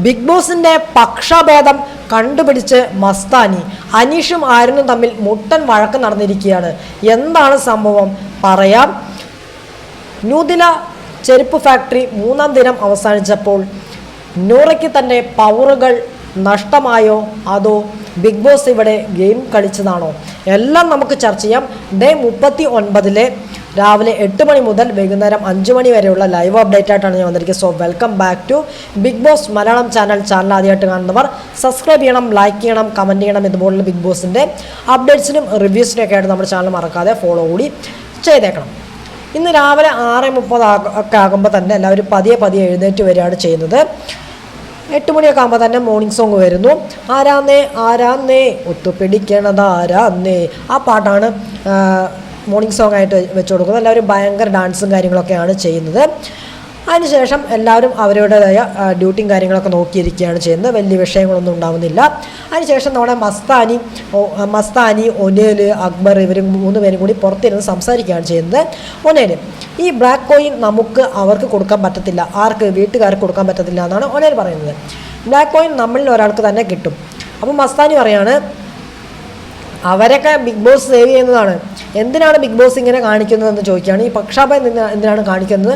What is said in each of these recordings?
Big ബോസിന്റെ പക്ഷഭേദം കണ്ടുപിടിച്ച് മസ്താനി. അനീഷും ആര്യനും തമ്മിൽ മുട്ടൻ വഴക്ക് നടന്നിരിക്കുകയാണ്. എന്താണ് സംഭവം പറയാം. ന്യൂദില ചെരുപ്പ് ഫാക്ടറി 3-ാം ദിനം അവസാനിച്ചപ്പോൾ നൂറയ്ക്ക് തൻ്റെ പവറുകൾ നഷ്ടമായോ അതോ ബിഗ് ബോസ് ഇവിടെ ഗെയിം കളിച്ചതാണോ? എല്ലാം നമുക്ക് ചർച്ച ചെയ്യാം. ഡേ 39 രാവിലെ 8 മണി മുതൽ വൈകുന്നേരം 5 മണി വരെയുള്ള ലൈവ് അപ്ഡേറ്റ് ആയിട്ടാണ് ഞാൻ വന്നിരിക്കുന്നത്. So welcome back to Bigg Boss Malayalam channel ആദ്യമായിട്ട് കാണുന്നവർ സബ്സ്ക്രൈബ് ചെയ്യണം, ലൈക്ക് ചെയ്യണം, കമൻറ്റ് ചെയ്യണം. ഇതുപോലുള്ള ബിഗ് ബോസിൻ്റെ അപ്ഡേറ്റ്സിനും റിവ്യൂസിനും ഒക്കെ ആയിട്ട് നമ്മുടെ ചാനൽ മറക്കാതെ ഫോളോ കൂടി ചെയ്തേക്കണം. ഇന്ന് രാവിലെ 6:30 ഒക്കെ ആകുമ്പോൾ തന്നെ എല്ലാവരും പതിയെ എഴുന്നേറ്റ് വരികയാണ് ചെയ്യുന്നത്. 8 മണിയൊക്കെ ആകുമ്പോൾ തന്നെ മോർണിംഗ് സോങ് വരുന്നു. ആരാന്നേ ഒത്തുപിടിക്കണത് ആരാന്നേ, ആ പാട്ടാണ് മോർണിംഗ് സോങ് ആയിട്ട് വെച്ച് കൊടുക്കുന്നത്. എല്ലാവരും ഭയങ്കര ഡാൻസും കാര്യങ്ങളൊക്കെയാണ് ചെയ്യുന്നത്. അതിനുശേഷം എല്ലാവരും അവരുടേതായ ഡ്യൂട്ടിയും കാര്യങ്ങളൊക്കെ നോക്കിയിരിക്കുകയാണ് ചെയ്യുന്നത്. വലിയ വിഷയങ്ങളൊന്നും ഉണ്ടാവുന്നില്ല. അതിനുശേഷം നമ്മുടെ മസ്താനി ഒനേൽ, അക്ബർ ഇവർ 3 പേരും കൂടി പുറത്തിരുന്ന് സംസാരിക്കുകയാണ് ചെയ്യുന്നത്. ഒനേൽ, ഈ ബ്ലാക്ക് കോയിൻ അവർക്ക് കൊടുക്കാൻ പറ്റത്തില്ല, ആർക്ക് വീട്ടുകാർക്ക് കൊടുക്കാൻ പറ്റത്തില്ല എന്നാണ് ഒനേൽ പറയുന്നത്. ബ്ലാക്ക് കോയിൻ നമ്മളിൽ ഒരാൾക്ക് തന്നെ കിട്ടും. അപ്പോൾ മസ്താനി പറയാണ് അവരൊക്കെ ബിഗ് ബോസ് സേവ് ചെയ്യുന്നതാണ്, എന്തിനാണ് ബിഗ് ബോസ് ഇങ്ങനെ കാണിക്കുന്നതെന്ന് ചോദിക്കുകയാണ്. ഈ പക്ഷാഭയം എന്തിനാണ് കാണിക്കുന്നത്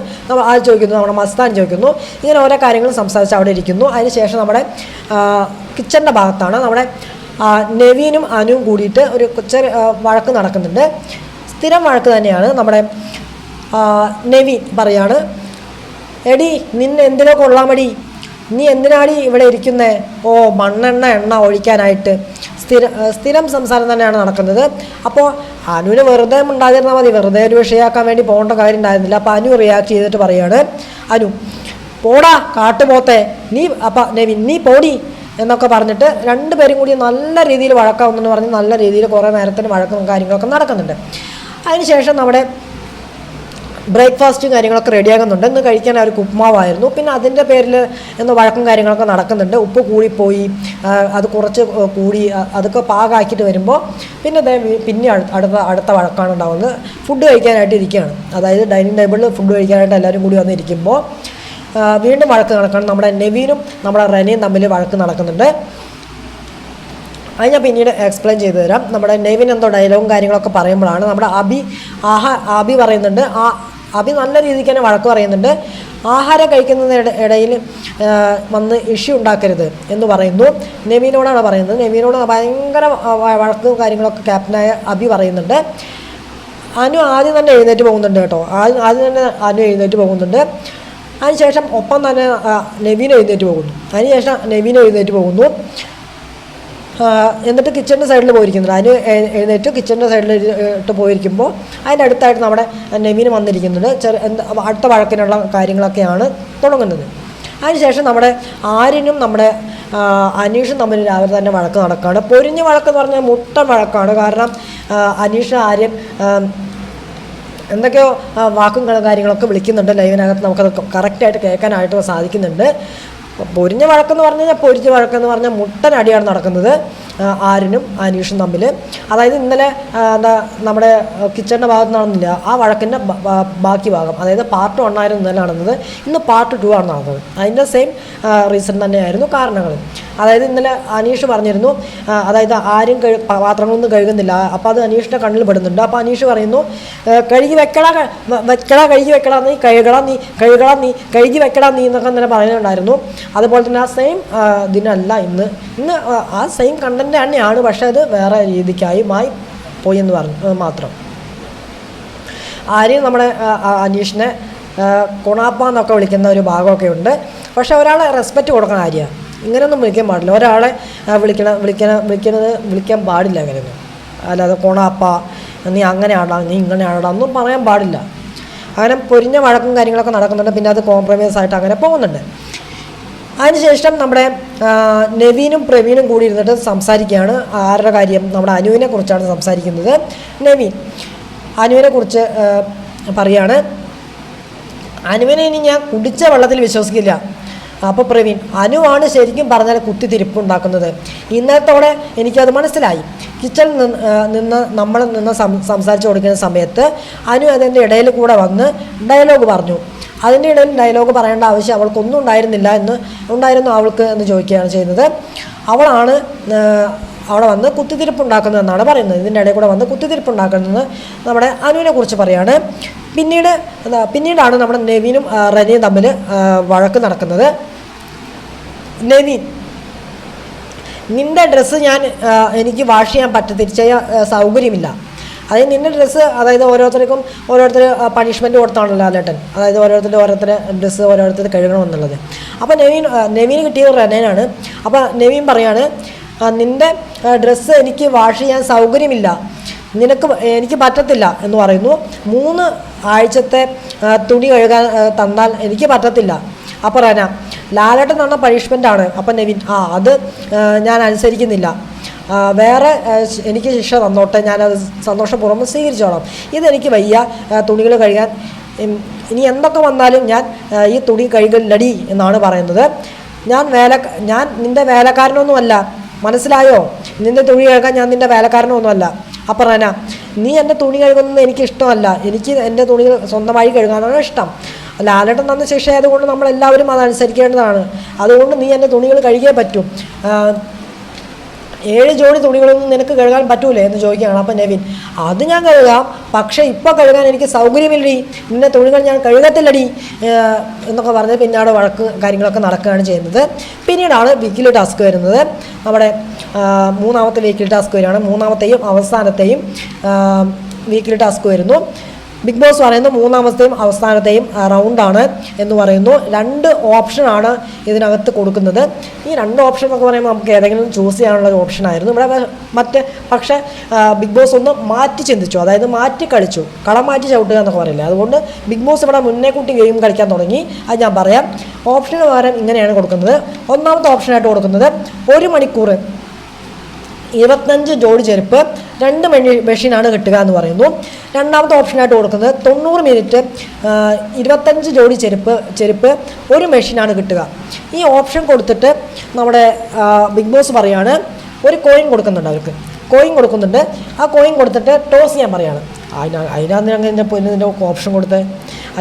അത് ചോദിക്കുന്നു. നമ്മുടെ മസ്താൻ ചോദിക്കുന്നു. ഇങ്ങനെ ഓരോ കാര്യങ്ങളും സംസാരിച്ച് അവിടെ ഇരിക്കുന്നു. അതിനുശേഷം നമ്മുടെ കിച്ചൻ്റെ ഭാഗത്താണ് നമ്മുടെ നെവീനും അനുവും കൂടിയിട്ട് ഒരു ചെറിയ വഴക്ക് നടക്കുന്നുണ്ട്. സ്ഥിരം വഴക്ക് തന്നെയാണ്. നമ്മുടെ നെവീൻ പറയാണ്, എടി നിന്നെ എന്തിനോ കൊള്ളാമടി, നീ എന്തിനാടി ഇവിടെ ഇരിക്കുന്നേ? ഓ എണ്ണ ഒഴിക്കാനായിട്ട്. സ്ഥിരം സംസാരം തന്നെയാണ് നടക്കുന്നത്. അപ്പോൾ അനുവിന് വെറുതെ ഉണ്ടായിരുന്നാൽ മതി, വെറുതെ ഒരു വിഷയമാക്കാൻ വേണ്ടി പോകേണ്ട കാര്യം ഉണ്ടായിരുന്നില്ല. അപ്പോൾ അനു റിയാക്ട് ചെയ്തിട്ട് പറയുകയാണ്, അനു പോടാ കാട്ടുപോത്തെ നീ, അപ്പം നെവിൻ നീ പോടി എന്നൊക്കെ പറഞ്ഞിട്ട് 2 പേരും കൂടി നല്ല രീതിയിൽ വഴക്കാവുന്നെന്ന് പറഞ്ഞ് നല്ല രീതിയിൽ കുറേ നേരത്തിന് വഴക്കും കാര്യങ്ങളൊക്കെ നടക്കുന്നുണ്ട്. അതിനുശേഷം നമ്മുടെ ബ്രേക്ക്ഫാസ്റ്റും കാര്യങ്ങളൊക്കെ റെഡിയാകുന്നുണ്ട്. ഇന്ന് കഴിക്കാൻ അവർക്ക് ഉപ്മാവായിരുന്നു. പിന്നെ അതിൻ്റെ പേരിൽ ഇന്ന് വഴക്കും കാര്യങ്ങളൊക്കെ നടക്കുന്നുണ്ട്. ഉപ്പ് കൂടിപ്പോയി, അത് കുറച്ച് കൂടി, അതൊക്കെ പാകമാക്കിയിട്ട് വരുമ്പോൾ പിന്നെ അടുത്ത വഴക്കാണ് ഉണ്ടാകുന്നത്. ഫുഡ് കഴിക്കാനായിട്ട് ഇരിക്കുകയാണ്. അതായത് ഡൈനിങ് ടേബിളിൽ ഫുഡ് കഴിക്കാനായിട്ട് എല്ലാവരും കൂടി വന്നിരിക്കുമ്പോൾ വീണ്ടും വഴക്ക് നടക്കണം. നമ്മുടെ നെവീനും നമ്മുടെ റെനയും തമ്മിൽ വഴക്ക് നടക്കുന്നുണ്ട്. അത് ഞാൻ പിന്നീട് എക്സ്പ്ലെയിൻ ചെയ്തു തരാം. നമ്മുടെ നെവിൻ എന്തോ ഡയലോഗും കാര്യങ്ങളൊക്കെ പറയുമ്പോഴാണ് നമ്മുടെ അബി പറയുന്നുണ്ട്. അബി നല്ല രീതിക്ക് തന്നെ വഴക്ക് പറയുന്നുണ്ട്. ആഹാരം കഴിക്കുന്നതിന് ഇടയിൽ വന്ന് ഇഷ്യൂ ഉണ്ടാക്കരുത് എന്ന് പറയുന്നു. നെവിനോടാണ് പറയുന്നത്. നെവിനോട് ഭയങ്കര വഴക്കും കാര്യങ്ങളൊക്കെ ക്യാപ്റ്റനായ അബി പറയുന്നുണ്ട്. അനു ആദ്യം തന്നെ എഴുന്നേറ്റ് പോകുന്നുണ്ട് കേട്ടോ. ആദ്യം തന്നെ അനു എഴുന്നേറ്റ് പോകുന്നുണ്ട്. അതിനുശേഷം ഒപ്പം തന്നെ നെവിൻ എഴുന്നേറ്റ് പോകുന്നു. അതിനുശേഷം നെവിൻ എഴുന്നേറ്റ് പോകുന്നു. എന്നിട്ട് കിച്ചണിൻ്റെ സൈഡിൽ പോയിരിക്കുന്നുണ്ട്. അതിന് എഴുന്നേറ്റ് കിച്ചണിൻ്റെ സൈഡിൽ ഇട്ട് പോയിരിക്കുമ്പോൾ അതിൻ്റെ അടുത്തായിട്ട് നമ്മുടെ നെവിന് വന്നിരിക്കുന്നുണ്ട്. അടുത്ത വഴക്കിനുള്ള കാര്യങ്ങളൊക്കെയാണ് തുടങ്ങുന്നത്. അതിനുശേഷം നമ്മുടെ ആര്യനും നമ്മുടെ അനീഷും തമ്മിൽ രാവിലെ തന്നെ വഴക്ക് നടക്കുകയാണ്. പൊരിഞ്ഞ വഴക്കെന്ന് പറഞ്ഞാൽ മുട്ടൻ വഴക്കാണ്. കാരണം അനീഷ് ആര്യൻ എന്തൊക്കെയോ വാക്കും കാര്യങ്ങളൊക്കെ വിളിക്കുന്നുണ്ട്. ലൈവിനകത്ത് നമുക്കത് കറക്റ്റായിട്ട് കേൾക്കാനായിട്ട് സാധിക്കുന്നുണ്ട്. പൊരിഞ്ഞ വഴക്കെന്ന് പറഞ്ഞു കഴിഞ്ഞാൽ പൊരിഞ്ഞ വഴക്കെന്ന് പറഞ്ഞാൽ മുട്ടൻ അടിയാണ് നടക്കുന്നത് ആര്യനും അനീഷും തമ്മിൽ. അതായത് ഇന്നലെ നമ്മുടെ കിച്ചണിൻ്റെ ഭാഗത്ത് നടന്നില്ല, ആ വഴക്കിൻ്റെ ബാക്കി ഭാഗം, അതായത് പാർട്ട് 1 ആയിരുന്നു ഇന്നലെ നടന്നത്. ഇന്ന് പാർട്ട് 2 ആണ് നടന്നത്. അതിൻ്റെ സെയിം റീസൺ തന്നെയായിരുന്നു കാരണങ്ങൾ. അതായത് ഇന്നലെ അനീഷ് പറഞ്ഞിരുന്നു, അതായത് ആരും പാത്രങ്ങളൊന്നും കഴുകുന്നില്ല. അപ്പോൾ അത് അനീഷിൻ്റെ കണ്ണിൽ പെടുന്നുണ്ട്. അപ്പോൾ അനീഷ് പറയുന്നു, കഴുകി വെക്കടാ നീ കഴുകി വെക്കടാ നീ എന്നൊക്കെ ഇന്നലെ പറയുന്നുണ്ടായിരുന്നു. അതുപോലെ തന്നെ ആ സെയിം ഇതിനല്ല ഇന്ന് ആ സെയിം കണ്ടന്റ് തന്നെയാണ്, പക്ഷേ അത് വേറെ രീതിക്കായി പോയി എന്ന് പറഞ്ഞു മാത്രം. ആരെയും നമ്മുടെ അനീഷിനെ കൊണാപ്പ എന്നൊക്കെ വിളിക്കുന്ന ഒരു ഭാഗമൊക്കെ ഉണ്ട്. പക്ഷേ ഒരാളെ റെസ്പെക്റ്റ് കൊടുക്കുന്ന കാര്യമാണ്. ഇങ്ങനെയൊന്നും വിളിക്കാൻ പാടില്ല. ഒരാളെ വിളിക്കാൻ പാടില്ല അങ്ങനെയൊന്നും. അല്ലാതെ കൊണാപ്പ നീ അങ്ങനെ ആടാം നീ ഇങ്ങനെ ആടാം ഒന്നും പറയാൻ പാടില്ല. അങ്ങനെ പൊരിഞ്ഞ വഴക്കും കാര്യങ്ങളൊക്കെ നടക്കുന്നുണ്ട്. പിന്നെ അത് കോംപ്രമൈസ് ആയിട്ട് അങ്ങനെ പോകുന്നുണ്ട്. അതിനുശേഷം നമ്മുടെ നെവീനും പ്രവീണും കൂടി ഇരുന്നിട്ട് സംസാരിക്കുകയാണ്. ആരുടെ കാര്യം? നമ്മുടെ അനുവിനെ കുറിച്ചാണ് സംസാരിക്കുന്നത്. നെവീൻ അനുവിനെ കുറിച്ച് പറയാണ്, അനുവിനെ ഇനി ഞാൻ കുടിച്ച വെള്ളത്തിൽ വിശ്വസിക്കില്ല. അപ്പോൾ പ്രവീൺ, അനുവാണ് ശരിക്കും പറഞ്ഞാൽ കുത്തിത്തിരിപ്പുണ്ടാക്കുന്നത്. ഇന്നത്തോടെ എനിക്കത് മനസ്സിലായി. കിച്ചണിൽ നമ്മൾ സംസാരിച്ച് കൊടുക്കുന്ന സമയത്ത് അനു അതിൻ്റെ ഇടയിൽ കൂടെ വന്ന് ഡയലോഗ് പറഞ്ഞു. അതിൻ്റെ ഇടയിൽ ഡയലോഗ് പറയേണ്ട ആവശ്യം അവൾക്കൊന്നും ഉണ്ടായിരുന്നില്ല ഉണ്ടായിരുന്നു അവൾക്ക് എന്ന് ചോദിക്കുകയാണ് ചെയ്യുന്നത്. അവളാണ് അവിടെ വന്ന് കുത്തിത്തിരിപ്പുണ്ടാക്കുന്നതെന്നാണ് പറയുന്നത്. ഇതിൻ്റെ ഇടയിൽ കൂടെ വന്ന് കുത്തിത്തിരിപ്പുണ്ടാക്കുന്നത് നമ്മുടെ അനുവിനെ കുറിച്ച് പറയാണ്. പിന്നീടാണ് നമ്മുടെ നെവിനും റനിയും തമ്മിൽ വഴക്ക് നടക്കുന്നത്. നെവിൻ, നിൻ്റെ ഡ്രസ്സ് എനിക്ക് വാഷ് ചെയ്യാൻ തിരിച്ചറിയാൻ സൗകര്യമില്ല. അതായത് നിൻ്റെ ഡ്രസ്സ്, അതായത് ഓരോരുത്തർ പണിഷ്മെൻറ്റ് കൊടുത്താണല്ലോ ലാലേട്ടൻ, അതായത് ഓരോരുത്തരുടെ ഡ്രസ്സ് ഓരോരുത്തർ കഴുകണമെന്നുള്ളത്. അപ്പോൾ നെവിന് കിട്ടിയത് റെനയാണ്. അപ്പോൾ നെവിൻ പറയാണ്, നിൻ്റെ ഡ്രസ്സ് എനിക്ക് വാഷ് ചെയ്യാൻ സൗകര്യമില്ല, എനിക്ക് പറ്റത്തില്ല എന്ന് പറയുന്നു. 3 ആഴ്ചത്തെ തുണി കഴുകാൻ തന്നാൽ എനിക്ക് പറ്റത്തില്ല. അപ്പോൾ റെന, ലാലേട്ടൻ തന്ന പണിഷ്മെൻ്റാണ്. അപ്പം നെവിൻ, അത് ഞാൻ അനുസരിക്കുന്നില്ല, വേറെ എനിക്ക് ശിക്ഷ തന്നോട്ടെ, ഞാനത് സന്തോഷപൂർവ്വം സ്വീകരിച്ചോളാം. ഇതെനിക്ക് വയ്യ തുണികൾ കഴുകാൻ, ഇനി എന്തൊക്കെ വന്നാലും ഞാൻ ഈ തുണി കഴുകലടി എന്നാണ് പറയുന്നത്. ഞാൻ നിൻ്റെ വേലക്കാരനൊന്നുമല്ല, മനസ്സിലായോ? നിൻ്റെ തുണി കഴുകാൻ ഞാൻ നിൻ്റെ വേലക്കാരനൊന്നുമല്ല. അപ്പം റെന, നീ എൻ്റെ തുണി കഴുകുന്നത് എനിക്ക് ഇഷ്ടമല്ല, എനിക്ക് എൻ്റെ തുണികൾ സ്വന്തമായി കഴുകാനാണ് ഇഷ്ടം. ലാലേട്ടൻ തന്ന ശിക്ഷ ആയതുകൊണ്ട് നമ്മളെല്ലാവരും അതനുസരിക്കേണ്ടതാണ്. അതുകൊണ്ട് നീ എൻ്റെ തുണികൾ കഴുകിയേ പറ്റും. 7 ജോഡി തുണികളൊന്നും നിനക്ക് കഴുകാൻ പറ്റൂലേ എന്ന് ചോദിക്കുകയാണ്. അപ്പം നെവിൻ, അത് ഞാൻ കഴുകാം, പക്ഷേ ഇപ്പോൾ കഴുകാൻ എനിക്ക് സൗകര്യമില്ലടി, നിന്റെ തുണികൾ ഞാൻ കഴുകത്തില്ലടി എന്നൊക്കെ പറഞ്ഞ് പിന്നീട് വഴക്ക് കാര്യങ്ങളൊക്കെ നടക്കുകയാണ് ചെയ്യുന്നത്. പിന്നീടാണ് വീക്കിലി ടാസ്ക് വരുന്നത്. നമ്മുടെ 3ാമത്തെ വീക്കിലി ടാസ്ക് വരികയാണ്. 3ാമത്തെയും അവസാനത്തെയും വീക്കിലി ടാസ്ക് വരുന്നു. ബിഗ് ബോസ് പറയുന്നു 3ാമത്തെയും അവസാനത്തെയും റൗണ്ടാണ് എന്ന് പറയുന്നു. 2 ഓപ്ഷനാണ് ഇതിനകത്ത് കൊടുക്കുന്നത്. ഈ 2 ഓപ്ഷൻ എന്നൊക്കെ പറയുമ്പോൾ നമുക്ക് ഏതെങ്കിലും ചൂസ് ചെയ്യാനുള്ള ഒരു ഓപ്ഷനായിരുന്നു ഇവിടെ. പക്ഷേ ബിഗ് ബോസ് ഒന്ന് മാറ്റി ചിന്തിച്ചു, അതായത് മാറ്റി കളിച്ചു, കളം മാറ്റി ചവിട്ടുക എന്നൊക്കെ പറയില്ലേ. അതുകൊണ്ട് ബിഗ് ബോസ് ഇവിടെ മുന്നേ കൂട്ടി ഗെയിം കളിക്കാൻ തുടങ്ങി. അത് ഞാൻ പറയാം. ഓപ്ഷന് പകരം ഇങ്ങനെയാണ് കൊടുക്കുന്നത്. 1ാമത്തെ ഓപ്ഷനായിട്ട് കൊടുക്കുന്നത് 1 മണിക്കൂർ 25 ജോഡി ചെരുപ്പ് 2 മെഷീനാണ് കിട്ടുക എന്ന് പറയുന്നു. 2ാമത്തെ ഓപ്ഷനായിട്ട് കൊടുക്കുന്നത് 90 മിനിറ്റ് 25 ജോഡി ചെരുപ്പ് 1 മെഷീനാണ് കിട്ടുക. ഈ ഓപ്ഷൻ കൊടുത്തിട്ട് നമ്മുടെ ബിഗ് ബോസ് പറയാണ് ഒരു കോയിൻ കൊടുക്കുന്നുണ്ട്, അവർക്ക് കോയിൻ കൊടുക്കുന്നുണ്ട്. ആ കോയിൻ കൊടുത്തിട്ട് ടോസ് ചെയ്യാൻ പറയാണ്. അതിനകത്ത് അങ്ങനെ പിന്നെ ഓപ്ഷൻ കൊടുത്ത്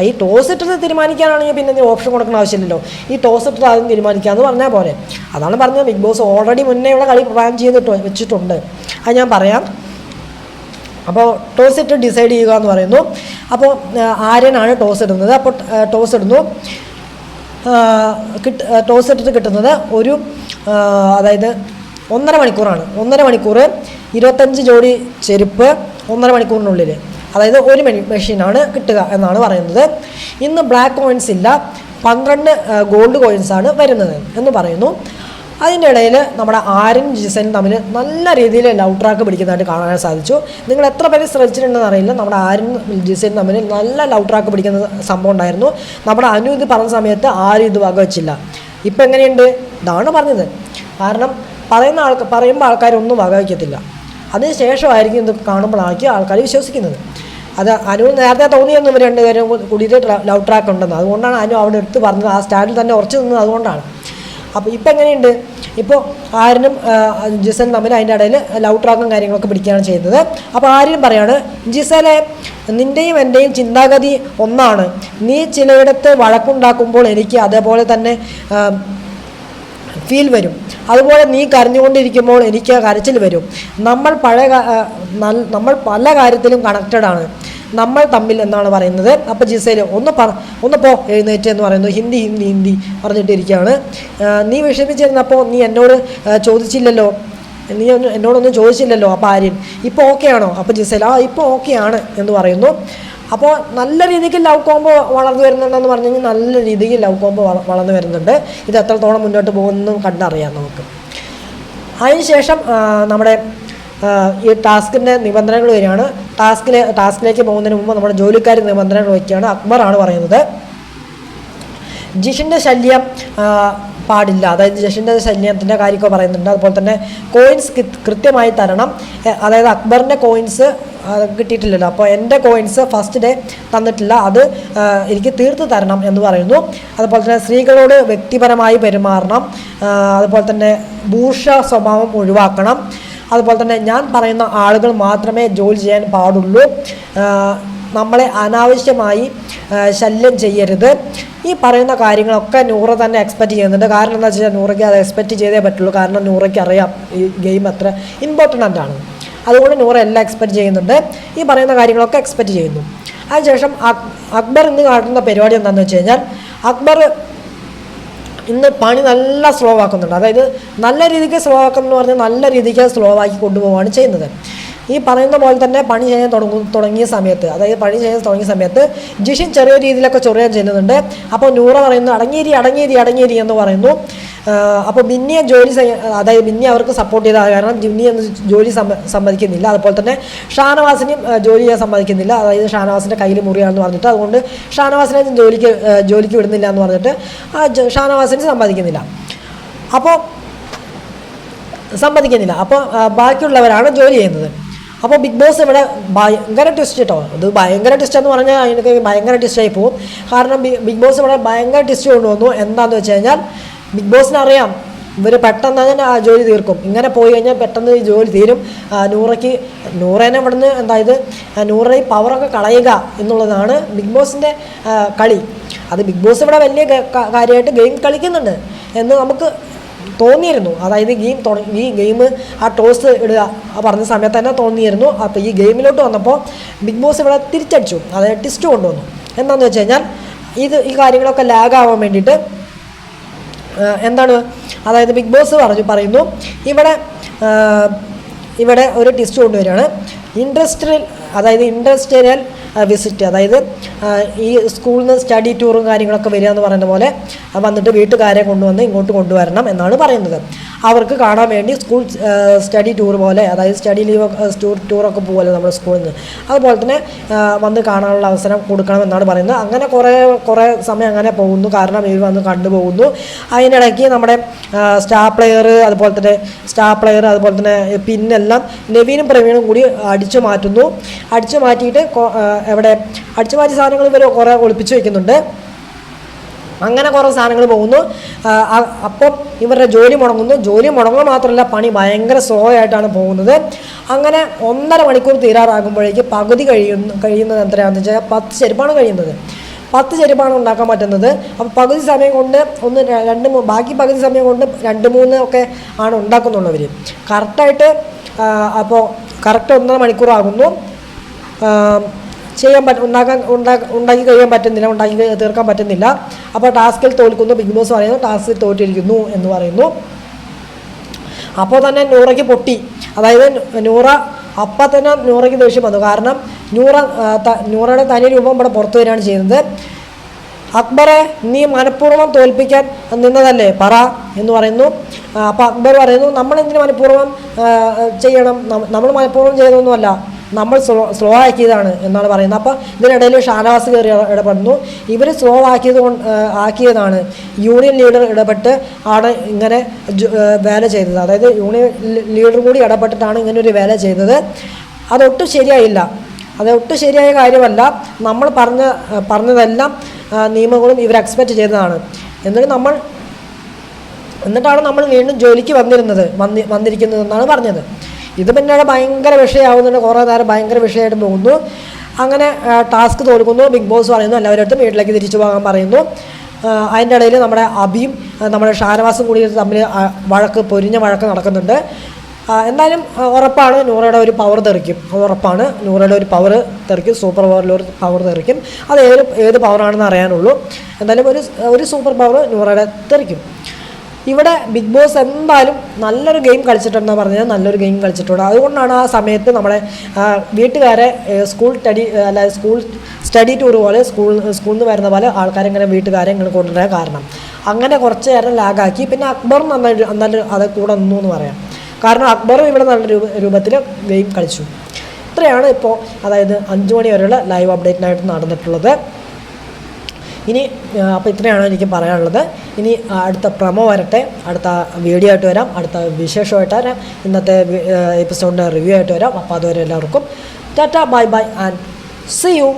ഈ ടോസ് ഇട്ടത് തീരുമാനിക്കാനാണെങ്കിൽ പിന്നെ നീ ഓപ്ഷൻ കൊടുക്കേണ്ട ആവശ്യമില്ലല്ലോ. ഈ ടോസ് ഇട്ടത് ആദ്യം തീരുമാനിക്കാമെന്ന് പറഞ്ഞാൽ പോലെ. അതാണ് പറഞ്ഞത്. ബിഗ് ബോസ് ഓൾറെഡി മുന്നേ ഉള്ള കളി പ്ലാൻ വെച്ചിട്ടുണ്ട്. അത് ഞാൻ പറയാം. അപ്പോൾ ടോസ് ഇട്ട് ഡിസൈഡ് ചെയ്യുക എന്ന് പറയുന്നു. അപ്പോൾ ആര്യനാണ് ടോസ് ഇടുന്നത്. അപ്പോൾ ടോസ് ഇടുന്നു. ടോസ് ഇട്ടിട്ട് കിട്ടുന്നത് അതായത് 1.5 മണിക്കൂറാണ്. 1.5 മണിക്കൂർ 25 ജോഡി ചെരുപ്പ് 1.5 മണിക്കൂറിനുള്ളിൽ, അതായത് 1 മെഷീനാണ് കിട്ടുക എന്നാണ് പറയുന്നത്. ഇന്ന് ബ്ലാക്ക് കോയിൻസ് ഇല്ല, 12 ഗോൾഡ് കോയിൻസാണ് വരുന്നത് എന്ന് പറയുന്നു. അതിൻ്റെ ഇടയിൽ നമ്മുടെ ആര്യൻ ജിസനും തമ്മിൽ നല്ല രീതിയിൽ ലവ് ട്രാക്ക് പിടിക്കുന്നതായിട്ട് കാണാൻ സാധിച്ചു. നിങ്ങൾ എത്ര പേര് ശ്രദ്ധിച്ചിട്ടുണ്ടെന്ന് അറിയില്ല, നമ്മുടെ ആര്യൻ ജിസനും തമ്മിൽ നല്ല ലവ് ട്രാക്ക് പിടിക്കുന്ന സംഭവം ഉണ്ടായിരുന്നു. നമ്മുടെ അനു ഇത് പറഞ്ഞ സമയത്ത് ആരും ഇത് വകവച്ചില്ല. ഇപ്പം എങ്ങനെയുണ്ട്? ഇതാണ് പറഞ്ഞത്. കാരണം പറയുമ്പോൾ ആൾക്കാരൊന്നും വകവയ്ക്കത്തില്ല. അതിന് ശേഷമായിരിക്കും ഇത് കാണുമ്പോഴായിരിക്കും ആൾക്കാർ വിശ്വസിക്കുന്നത്. അത് അനു നേരത്തെ തോന്നിയൊന്നും 2 പേരും കൂടിയിട്ട് ലവ് ട്രാക്ക് ഉണ്ടെന്ന്. അതുകൊണ്ടാണ് അനു അവിടെ എടുത്ത് പറഞ്ഞത്. ആ സ്റ്റാൻഡിൽ തന്നെ ഉറച്ചു നിന്നത് അതുകൊണ്ടാണ്. അപ്പോൾ ഇപ്പം എങ്ങനെയുണ്ട്? ഇപ്പോൾ ആര്യനും ജിസലും തമ്മിൽ അതിൻ്റെ ഇടയിൽ ലവ് ട്രാക്കും കാര്യങ്ങളൊക്കെ പിടിക്കുകയാണ് ചെയ്യുന്നത്. അപ്പോൾ ആര്യൻ പറയാണ്, ജിസലെ, നിൻ്റെയും എൻ്റെയും ചിന്താഗതി ഒന്നാണ്. നീ ചിലയിടത്ത് വഴക്കുണ്ടാക്കുമ്പോൾ എനിക്ക് അതേപോലെ തന്നെ ഫീൽ വരും. അതുപോലെ നീ കരഞ്ഞുകൊണ്ടിരിക്കുമ്പോൾ എനിക്ക് കരച്ചിൽ വരും. നമ്മൾ പല കാര്യത്തിലും കണക്റ്റഡാണ് നമ്മൾ തമ്മിൽ എന്നാണ് പറയുന്നത്. അപ്പോൾ ജിസേൽ ഒന്ന് പോ എഴുന്നേറ്റ് എന്ന് പറയുന്നു. ഹിന്ദി പറഞ്ഞിട്ടിരിക്കുകയാണ്. നീ വിഷമിച്ചിരുന്നപ്പോൾ നീ എന്നോട് ചോദിച്ചില്ലല്ലോ, നീ എന്നോടൊന്നും ചോദിച്ചില്ലല്ലോ. അപ്പോൾ ആര്യൻ, ഇപ്പോൾ ഓക്കെ ആണോ? അപ്പോൾ ജിസേൽ, ഇപ്പോൾ ഓക്കെ ആണ് എന്ന് പറയുന്നു. അപ്പോൾ നല്ല രീതിക്ക് ലവ് കോംബോ വളർന്നു വരുന്നുണ്ടെന്ന് പറഞ്ഞു കഴിഞ്ഞാൽ നല്ല രീതിക്ക് ലവ് കോംബോ വളർന്നു വരുന്നുണ്ട്. ഇത് എത്രത്തോളം മുന്നോട്ട് പോകുമെന്നും കണ്ടറിയാം നമുക്ക്. അതിനുശേഷം നമ്മുടെ ഈ ടാസ്കിൻ്റെ നിബന്ധനകൾ വരികയാണ്. ടാസ്കിലേക്ക് പോകുന്നതിന് മുമ്പ് നമ്മുടെ ജോലിക്കാർ നിബന്ധനകൾ വയ്ക്കുകയാണ്. അക്ബറാണ് പറയുന്നത്, ജിഷിൻ്റെ ശല്യം പാടില്ല. അതായത് ജിഷിൻ്റെ ശല്യത്തിൻ്റെ കാര്യമൊക്കെ പറയുന്നുണ്ട്. അതുപോലെ തന്നെ കോയിൻസ് കൃത്യമായി തരണം. അതായത് അക്ബറിൻ്റെ കോയിൻസ് കിട്ടിയിട്ടില്ലല്ലോ, അപ്പോൾ എൻ്റെ കോയിൻസ് ഫസ്റ്റ് ഡേ തന്നിട്ടില്ല, അത് എനിക്ക് തീർത്ത് തരണം എന്ന് പറയുന്നു. അതുപോലെ തന്നെ സ്ത്രീകളോട് വ്യക്തിപരമായി പെരുമാറണം. അതുപോലെ തന്നെ ഭൂഷ സ്വഭാവം ഒഴിവാക്കണം. അതുപോലെ തന്നെ ഞാൻ പറയുന്ന ആളുകൾ മാത്രമേ ജോലി ചെയ്യാൻ പാടുള്ളൂ. നമ്മളെ അനാവശ്യമായി ശല്യം ചെയ്യരുത്. ഈ പറയുന്ന കാര്യങ്ങളൊക്കെ നൂറ തന്നെ എക്സ്പെക്റ്റ് ചെയ്യുന്നുണ്ട്. കാരണം എന്താ വെച്ചാൽ നൂറയ്ക്ക് അത് എക്സ്പെക്റ്റ് ചെയ്തേ പറ്റുള്ളൂ. കാരണം നൂറയ്ക്ക് അറിയാം ഈ ഗെയിം അത്ര ഇമ്പോർട്ടൻ്റ് ആണ്. അതുകൊണ്ട് നൂറ എല്ലാം എക്സ്പെക്റ്റ് ചെയ്യുന്നുണ്ട്. ഈ പറയുന്ന കാര്യങ്ങളൊക്കെ എക്സ്പെക്റ്റ് ചെയ്യുന്നു. അതിനുശേഷം അക്ബർ ഇന്ന് കാട്ടുന്ന പരിപാടി എന്താണെന്ന് വെച്ച് കഴിഞ്ഞാൽ, അക്ബർ ഇന്ന് പണി നല്ല സ്ലോ ആക്കുന്നുണ്ട്. അതായത് നല്ല രീതിക്ക് സ്ലോ ആക്കുമെന്ന് പറഞ്ഞാൽ നല്ല രീതിക്ക് സ്ലോ ആക്കി കൊണ്ടുപോവുകയാണ് ചെയ്യുന്നത്. ഈ പറയുന്ന പോലെ തന്നെ പണി ചെയ്യാൻ തുടങ്ങിയ സമയത്ത്, അതായത് പണി ചെയ്യാൻ തുടങ്ങിയ സമയത്ത് ജിഷിൻ ചെറിയ രീതിയിലൊക്കെ ചൊറിയാൻ ചെയ്യുന്നുണ്ട്. അപ്പോൾ നൂറ പറയുന്നു അടങ്ങിയേരി എന്ന് പറയുന്നു. അപ്പോൾ ബിന്നിയെ അതായത് ബിന്നി അവർക്ക് സപ്പോർട്ട് ചെയ്ത കാരണം ബിന്നിയെ ജോലി സമ്മതിക്കുന്നില്ല. അതുപോലെ തന്നെ ഷാനവാസിനെയും ജോലി ചെയ്യാൻ സമ്മതിക്കുന്നില്ല. അതായത് ഷാനവാസിൻ്റെ കയ്യിൽ മുറിയാണെന്ന് പറഞ്ഞിട്ട്, അതുകൊണ്ട് ഷാനവാസിനെ ജോലിക്ക് വിടുന്നില്ല എന്ന് പറഞ്ഞിട്ട് ഷാനവാസിന് സമ്മതിക്കുന്നില്ല. അപ്പോൾ ബാക്കിയുള്ളവരാണ് ജോലി ചെയ്യുന്നത്. അപ്പോൾ ബിഗ് ബോസ് ഇവിടെ ഭയങ്കര ട്വിസ്റ്റ് കേട്ടോ. ഇത് ഭയങ്കര ട്വിസ്റ്റ് എന്ന് പറഞ്ഞാൽ എനിക്ക് ഭയങ്കര ട്വിസ്റ്റായി പോകും. കാരണം ബിഗ് ബോസ് ഇവിടെ ഭയങ്കര ട്വിസ്റ്റ് കൊണ്ടുവന്നു. എന്താണെന്ന് വെച്ച് കഴിഞ്ഞാൽ, ബിഗ് ബോസിനറിയാം ഇവർ പെട്ടെന്ന് തന്നെ ആ ജോലി തീർക്കും. ഇങ്ങനെ പോയി കഴിഞ്ഞാൽ പെട്ടെന്ന് ഈ ജോലി തീരും. നൂറേനെ ഇവിടുന്ന് എന്തായത് നൂറേ പവറൊക്കെ കളയുക എന്നുള്ളതാണ് ബിഗ് ബോസിൻ്റെ കളി. അത് ബിഗ് ബോസ് ഇവിടെ വലിയ കാര്യമായിട്ട് ഗെയിം കളിക്കുന്നുണ്ട് എന്ന് നമുക്ക് തോന്നിയിരുന്നു. അതായത് ഈ ഗെയിം ആ ടോസ് ഇടുക പറഞ്ഞ സമയത്ത് തന്നെ തോന്നിയിരുന്നു. അപ്പോൾ ഈ ഗെയിമിലോട്ട് വന്നപ്പോൾ ബിഗ് ബോസ് ഇവിടെ തിരിച്ചടിച്ചു, അതായത് ട്വിസ്റ്റ് കൊണ്ടുവന്നു. എന്താണെന്ന് വെച്ച് കഴിഞ്ഞാൽ, ഈ കാര്യങ്ങളൊക്കെ ലാഗാവാൻ വേണ്ടിയിട്ട് അതായത് ബിഗ് ബോസ് പറയുന്നു ഇവിടെ ഒരു ട്വിസ്റ്റ് കൊണ്ടുവരികയാണ്. ഇൻഡസ്ട്രിയൽ വിസിറ്റ്, അതായത് ഈ സ്കൂളിൽ നിന്ന് സ്റ്റഡി ടൂറും കാര്യങ്ങളൊക്കെ വരിക എന്ന് പറയുന്ന പോലെ വന്നിട്ട് വീട്ടുകാരെ കൊണ്ടുവന്ന് ഇങ്ങോട്ട് കൊണ്ടുവരണം എന്നാണ് പറയുന്നത്. അവർക്ക് കാണാൻ വേണ്ടി സ്കൂൾ സ്റ്റഡി ടൂർ പോലെ, അതായത് സ്റ്റഡി ലീവ് ടൂറൊക്കെ പോകുമല്ലോ നമ്മുടെ സ്കൂളിൽ നിന്ന്, അതുപോലെ തന്നെ വന്ന് കാണാനുള്ള അവസരം കൊടുക്കണമെന്നാണ് പറയുന്നത്. അങ്ങനെ കുറേ സമയം അങ്ങനെ പോകുന്നു. കാരണം ഇവർ വന്ന് കണ്ടുപോകുന്നു. അതിനിടയ്ക്ക് നമ്മുടെ സ്റ്റാർ പ്ലെയർ അതുപോലെ തന്നെ പിന്നെല്ലാം നവീനും പ്രവീണും കൂടി അടിച്ചു മാറ്റിയിട്ട് അടിച്ചു മാറ്റിയ സാധനങ്ങൾ ഇവർ കുറേ ഒളിപ്പിച്ച് വയ്ക്കുന്നുണ്ട്. അങ്ങനെ കുറേ സാധനങ്ങൾ പോകുന്നു. അപ്പം ഇവരുടെ ജോലി മുടങ്ങുക മാത്രമല്ല, പണി ഭയങ്കര സ്ലോ ആയിട്ടാണ് പോകുന്നത്. അങ്ങനെ 1.5 മണിക്കൂർ തീരാറാകുമ്പോഴേക്ക് പകുതി കഴിയുന്നത് എത്രയാണെന്ന് വെച്ചാൽ 10 ചെരുപ്പാണ് കഴിയുന്നത്. 10 ചെരുപ്പാണ് ഉണ്ടാക്കാൻ പറ്റുന്നത്. അപ്പോൾ പകുതി സമയം കൊണ്ട് ബാക്കി പകുതി സമയം കൊണ്ട് 2-3 ഒക്കെ ആണ് ഉണ്ടാക്കുന്നുള്ളവർ കറക്റ്റായിട്ട്. അപ്പോൾ കറക്റ്റ് 1.5 മണിക്കൂറാകുന്നു. ഉണ്ടാക്കി കഴിയാൻ പറ്റുന്നില്ല, ഉണ്ടാക്കി തീർക്കാൻ പറ്റുന്നില്ല. അപ്പോൾ ടാസ്കിൽ തോൽക്കുന്നു. ബിഗ് ബോസ് പറയുന്നു ടാസ്കിൽ തോറ്റിരിക്കുന്നു എന്ന് പറയുന്നു. അപ്പോൾ തന്നെ നൂറയ്ക്ക് പൊട്ടി. അതായത് അപ്പം തന്നെ നൂറയ്ക്ക് ദേഷ്യം വന്നു. കാരണം നൂറയുടെ തനി രൂപം ഇവിടെ പുറത്തു വരികയാണ് ചെയ്യുന്നത്. അക്ബറെ, നീ മനഃപൂർവ്വം തോൽപ്പിക്കാൻ നിന്നതല്ലേ പറ എന്ന് പറയുന്നു. അപ്പോൾ അക്ബർ പറയുന്നു, നമ്മളെന്തിനു മനഃപൂർവ്വം ചെയ്യണം, നമ്മൾ മനഃപൂർവ്വം ചെയ്തൊന്നുമല്ല, നമ്മൾ സ്ലോ ആക്കിയതാണ് എന്നാണ് പറയുന്നത്. അപ്പോൾ ഇതിനിടയിൽ ഷാനവാസ് കയറി ഇടപെടുന്നു. ഇവർ സ്ലോ ആക്കിയതാണ്, യൂണിയൻ ലീഡർ ഇടപെട്ട് ആണ് ഇങ്ങനെ വേല ചെയ്തത്. അതായത് യൂണിയൻ ലീഡർ കൂടി ഇടപെട്ടിട്ടാണ് ഇങ്ങനെ ഒരു വേല ചെയ്തത്. അതൊട്ടും ശരിയായില്ല, അതൊട്ടും ശരിയായ കാര്യമല്ല. നമ്മൾ പറഞ്ഞതെല്ലാം നിയമങ്ങളും ഇവർ എക്സ്പെക്റ്റ് ചെയ്തതാണ്. എന്നിട്ടാണ് നമ്മൾ വീണ്ടും ജോലിക്ക് വന്നിരിക്കുന്നത് എന്നാണ് പറഞ്ഞത്. ഇത് പിന്നീട് ഭയങ്കര വിഷയമാവുന്നുണ്ട്. കുറേ നേരം ഭയങ്കര വിഷയമായിട്ട് പോകുന്നു. അങ്ങനെ ടാസ്ക് തോൽക്കുന്നു. ബിഗ് ബോസ് പറയുന്നു എല്ലാവരും വീട്ടിലേക്ക് തിരിച്ചു പോകാൻ പറയുന്നു. അതിൻ്റെ ഇടയിൽ നമ്മുടെ അബിയും നമ്മുടെ ഷാനവാസും കൂടി തമ്മിൽ പൊരിഞ്ഞ വഴക്ക് നടക്കുന്നുണ്ട്. എന്തായാലും ഉറപ്പാണ് നൂറയുടെ ഒരു പവർ തെറിക്കും. ഉറപ്പാണ് നൂറയുടെ ഒരു പവർ തെറിക്കും, സൂപ്പർ പവറിലൊരു പവർ തെറിക്കും. അത് ഏത് പവറാണെന്ന് അറിയാനുള്ളൂ. എന്തായാലും ഒരു സൂപ്പർ പവർ നൂറയുടെ തെറിക്കും. ഇവിടെ ബിഗ് ബോസ് എന്തായാലും നല്ലൊരു ഗെയിം കളിച്ചിട്ടുണ്ടെന്ന് പറഞ്ഞാൽ നല്ലൊരു ഗെയിം കളിച്ചിട്ടുണ്ട്. അതുകൊണ്ടാണ് ആ സമയത്ത് നമ്മുടെ വീട്ടുകാരെ സ്കൂൾ സ്റ്റഡി ടൂർ പോലെ സ്കൂളിൽ നിന്ന് വരുന്ന പോലെ ആൾക്കാരെ വീട്ടുകാരെ ഇങ്ങനെ കൊണ്ടുവരാൻ കാരണം. അങ്ങനെ കുറച്ച് നേരം ലാഗാക്കി. പിന്നെ അക്ബറും നന്നായിട്ട് അത് കൂടെ നിന്നു എന്ന് പറയാം. കാരണം അക്ബറും ഇവിടെ നല്ല രൂപത്തിൽ ഗെയിം കളിച്ചു. ഇത്രയാണ് ഇപ്പോൾ അതായത് 5 മണി വരെയുള്ള ലൈവ് അപ്ഡേറ്റിനായിട്ട് നടന്നിട്ടുള്ളത്. അപ്പോൾ ഇത്രയാണ് എനിക്ക് പറയാനുള്ളത്. ഇനി അടുത്ത പ്രൊമോ വരട്ടെ, അടുത്ത വീഡിയോ ആയിട്ട് വരാം, അടുത്ത വിശേഷമായിട്ട് വരാം, ഇന്നത്തെ എപ്പിസോഡിൻ്റെ റിവ്യൂ ആയിട്ട് വരാം. അപ്പോൾ അതുവരെ എല്ലാവർക്കും tata, bye and see U.